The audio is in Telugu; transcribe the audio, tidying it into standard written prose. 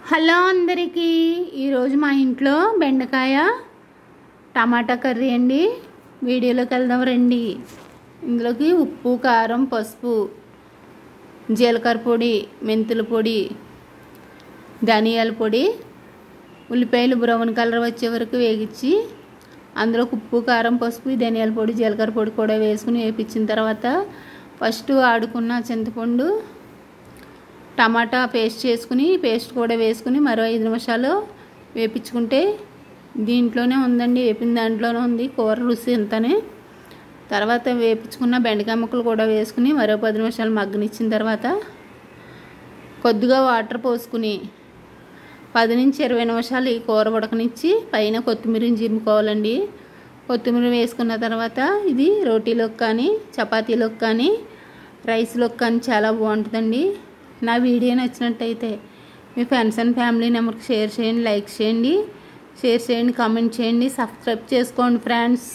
హలో అందరికీ ఈరోజు మా ఇంట్లో బెండకాయ టమాటా కర్రీ అండి. వీడియోలోకి వెళ్దాం రండి. ఇందులోకి ఉప్పు, కారం, పసుపు, జీలకర్ర పొడి, మెంతుల పొడి, ధనియాల పొడి, ఉల్లిపాయలు బ్రౌన్ కలర్ వచ్చే వరకు వేగించి అందులోకి ఉప్పు, కారం, పసుపు, ధనియాల పొడి, జీలకర్ర పొడి కూడా వేసుకుని వేపించిన తర్వాత ఫస్ట్ ఆడుకున్న చింతపండు, టమాటా పేస్ట్ చేసుకుని పేస్ట్ కూడా వేసుకుని మరో 5 నిమిషాలు వేపించుకుంటే దీంట్లోనే ఉందండి, వేపిన దాంట్లోనే ఉంది కూర రుచి ఇంతనే. తర్వాత వేపించుకున్న బెండకాయ ముక్కలు కూడా వేసుకుని మరో 10 నిమిషాలు మగ్గనిచ్చిన తర్వాత కొద్దిగా వాటర్ పోసుకుని 10 నుంచి 20 నిమిషాలు ఈ కూర ఉడకనిచ్చి పైన కొత్తిమీరని జిమ్ముకోవాలండి. కొత్తిమీర వేసుకున్న తర్వాత ఇది రోటీలోకి కానీ చపాతీలోకి కానీ రైస్లోకి కానీ చాలా బాగుంటుందండి. నా వీడియో నచ్చినట్టయితే మీ ఫ్రెండ్స్ అండ్ ఫ్యామిలీ నెంబర్కి షేర్ చేయండి, లైక్ చేయండి, కామెంట్ చేయండి, సబ్స్క్రైబ్ చేసుకోండి ఫ్రెండ్స్.